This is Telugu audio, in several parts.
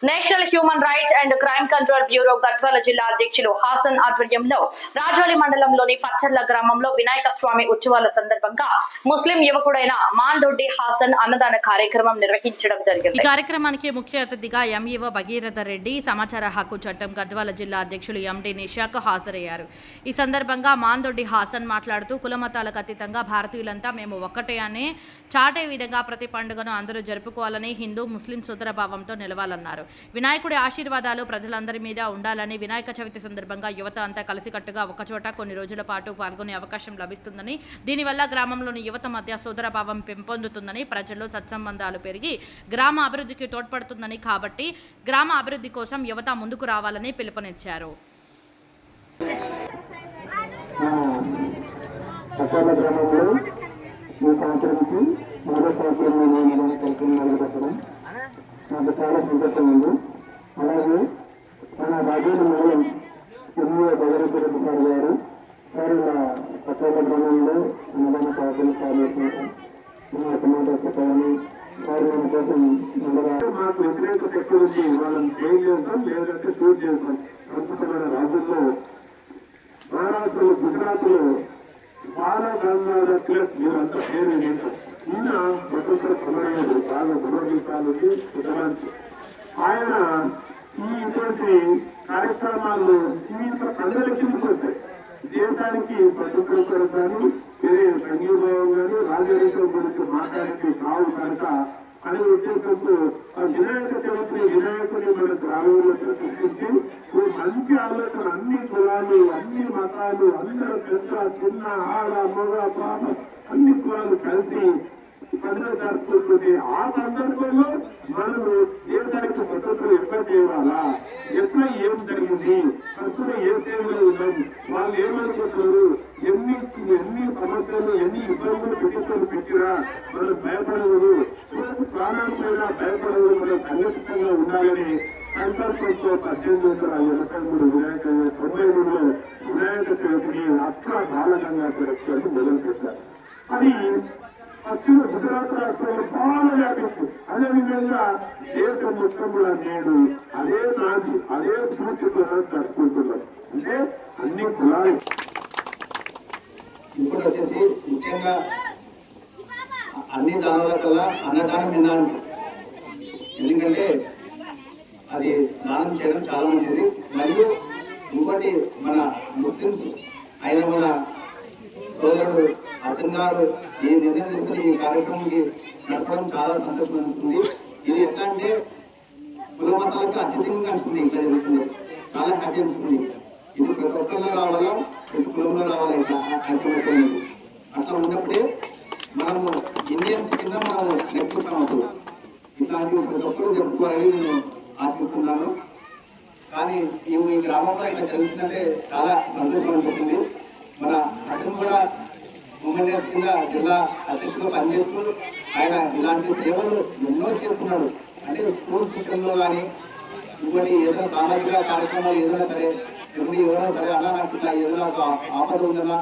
National human rights and crime control bureau Gadwal జిల్లా అధ్యక్షులు హాసన్ ఆధ్వర్యంలో రాజోలి మండలంలోని పచ్చర్ల గ్రామంలో వినాయక స్వామి ఉత్సవాల సందర్భంగా ముస్లిం యువకుడైన మాండొడ్డి హాసన్ అన్నదాన కార్యక్రమం నిర్వహించడం జరిగింది. ఈ కార్యక్రమానికి ముఖ్య అతిథిగా ఎంఈఓ భగీరథ రెడ్డి, సమాచార హక్కు చట్టం గద్వాల జిల్లా అధ్యక్షులు ఎండి నిషాక్ హాజరయ్యారు. ఈ సందర్భంగా మాండొడ్డి హాసన్ మాట్లాడుతూ కులమతాలకు అతీతంగా భారతీయులంతా మేము ఒక్కటే అనే చాటే విధంగా ప్రతి పండుగను అందరూ జరుపుకోవాలని, హిందూ ముస్లిం సోదరభావంతో నిలవాలన్నారు. వినాయకుడి ఆశీర్వాదాలు ప్రజలందరి మీద ఉండాలని, వినాయక చవితి సందర్భంగా యువత అంతా కలిసికట్టుగా ఒకచోట కొన్ని రోజుల పాటు పాల్గొనే అవకాశం లభిస్తుందని, దీనివల్ల గ్రామంలోని యువత మధ్య సోదరభావం పెంపొందుతుందని, ప్రజల్లో సత్సంబంధాలు పెరిగి గ్రామ అభివృద్ధికి తోడ్పడుతుందని, కాబట్టి గ్రామ అభివృద్ధి కోసం యువత ముందుకు రావాలని పిలుపునిచ్చారు. ఈ సంవత్సరానికి మూడో సంవత్సరం కార్యక్రమం మొదలుపెట్టడం నాకు చాలా సంతోషం ఉంది. అలాగే మన రాజేంద్ర మండలం ఎంఈఓ భగీరథ రెడ్డి సార్ గారు సార్ ఇలా పట్టణ గ్రామంలో అన్నదాన కార్యక్రమం టమాటో చెప్పాలని సార్ మన కోసం మాకు వ్యతిరేక శక్తి ఉంది, వాళ్ళని జైలు చేస్తాం లేదంటే షూట్ చేస్తాం. సంతోషమైన రాజుల్లో మహారాష్ట్రలో, గుజరాత్లో బాల గంగాధర్ తిలక్ మీరంతా పేరు వింటారు. ఈయన స్వతంత్ర సమరయోధుడు, బాగా గుణగీతాలు ఉదరాంచి ఆయన ఇటువంటి కార్యక్రమాల్లో ఇంత ప్రజలు చూపిస్తాయి. దేశానికి స్వతంత్రం కొరకు కానీ వేరే సంఘీభావం కానీ రాజనీతి గురించి మాట్లాడితే కావు కనుక అనే ఉద్దేశంతో వినాయక చవితి వినాయకుని మన గ్రామంలో ప్రతిష్ఠించి మంచి ఆలోచన అన్ని కులాలు, అన్ని మతాలు, అందరూ పెద్ద చిన్న ఆడ మగ పాప అన్ని కులాలు కలిసి పండుగ జరుపుకుంటుంది. ఆ సందర్భంలో మనము దేశానికి స్వతంత్రం ఎట్లా చేయాలా, ఎట్లా ఏం జరిగింది, ప్రస్తుతం ఏ స్టేజ్లో ఉన్నాం, వాళ్ళు ఏమనుకుంటున్నారు, ఎన్ని సమస్యలు ఎన్ని ఇబ్బందులు పెట్టిన పెట్టినా మనం భయపడకూడదు, చివరికి ప్రాణాలు పైన భయపడకూడదు, మనం సంఘటితంగా ఉండాలని సంకల్పంతో 1883 వినాయక 93లో వినాయక చవితిని అట్లా బాలకంగా జరుపుకోవడం మొదలుపెట్టారు. అది పశ్చిమ గుజరాత్ రాష్ట్రంలో బాగా వ్యాపించింది. అదేవిధంగా దేశం మొత్తంలో నేడు అదే నాటి అదే స్ఫూర్తితో జరుపుకుంటున్నాం. అంటే అన్ని కులాలు ఇప్పుడు వచ్చేసి ముఖ్యంగా అన్ని దానాల కల్లా అన్నదానం విన్నాను. ఎందుకంటే అది దానం చేయడం చాలా మంచిది. మరియు ఇంకోటి మన ముస్లిమ్స్ అయిన మన సోదరుడు హసన్ గారు ఈ నిర్ణయం తీసుకుని ఈ కార్యక్రమానికి నడపడం చాలా సంతోషం అనిపిస్తుంది. ఇది ఎట్లా అంటే కుల మతాలకు అత్యధికంగా అనిపిస్తుంది, ఇంకా జరుగుతుంది, చాలా హ్యాపీ అనిపిస్తుంది. ఇది ప్రతి ఒక్కరిలో రావాలా, ప్రతి కులంలో రావాలా, ఇట్లా హ్యాపీ అట్లా ఉన్నప్పుడే మనము ఇండియన్స్ కింద మనము నేర్చుకుంటాం. అప్పుడు ఇట్లాంటివి ప్రతి ఒక్కరు జరుపుకోవాలని నేను ఆశిస్తున్నాను. కానీ ఈ గ్రామంలో ఇట్లా జరుగుతుందంటే చాలా సంతోషం అనిపిస్తుంది. మన అతను కూడా ఉమెన్స్ కింద జిల్లా అధ్యక్షులుగా పనిచేస్తూ ఆయన ఇలాంటి సేవలు ఎన్నో చేస్తున్నాడు. అంటే స్కూల్స్ విషయంలో కానీ ఇంకోటి ఏదైనా సామాజిక కార్యక్రమాలు ఏదైనా సరే, ఎప్పుడు ఎవరైనా సరే అలా నాకు ఇట్లా ఏదైనా ఒక ఆఫర్ ఉందన్నా,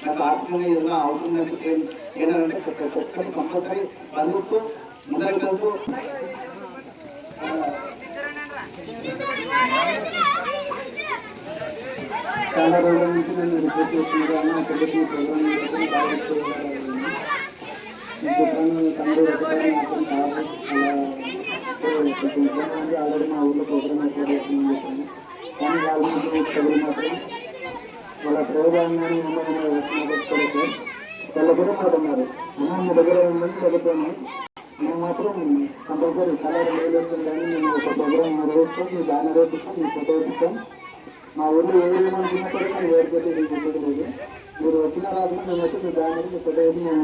నాకు ఆర్థికంగా ఏదైనా అవుతుందంటే ఏంటంటే ప్రతి ఒక్కరికి కంపల్సరీ బంధిస్తూ ముందరెళ్తూ చాలా రోజుల నుంచి నేను రిపోర్ట్ చేస్తున్నాను. అక్కడికి ప్రోగ్రామ్ బాగా తమ్ముడు ఒకసారి మాత్రం కాదు అలా కొంచెం ఇబ్బంది. ఆల్రెడీ మా ఊళ్ళో ప్రోగ్రామ్ ఏర్పాటు చేస్తున్నాను చెప్పాను. కానీ వాళ్ళ నుంచి మాత్రం వాళ్ళ ప్రోగ్రామ్ కానీ ఏమైనా వచ్చినప్పుడు వాళ్ళు కూడా మాట ఉన్నారు, మీ దగ్గర ఉందని చదువుతాను. మేము మాత్రం కంపల్సరీ కలర్ లేదు కానీ మేము ఒక ప్రోగ్రామ్ నిర్వహిస్తాం, మీ బ్యానర్ వేపిస్తాం, మీ ఫోటో వేపిస్తాం. మా ఊళ్ళో ఏమనుకున్నా కూడా మేము వేరు పెట్టి చెప్పేది లేదు. మీరు వచ్చిన రాజున మేము వచ్చి మీ బ్యానర్ మీ ఫోటో వేసి మేము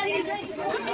Cari.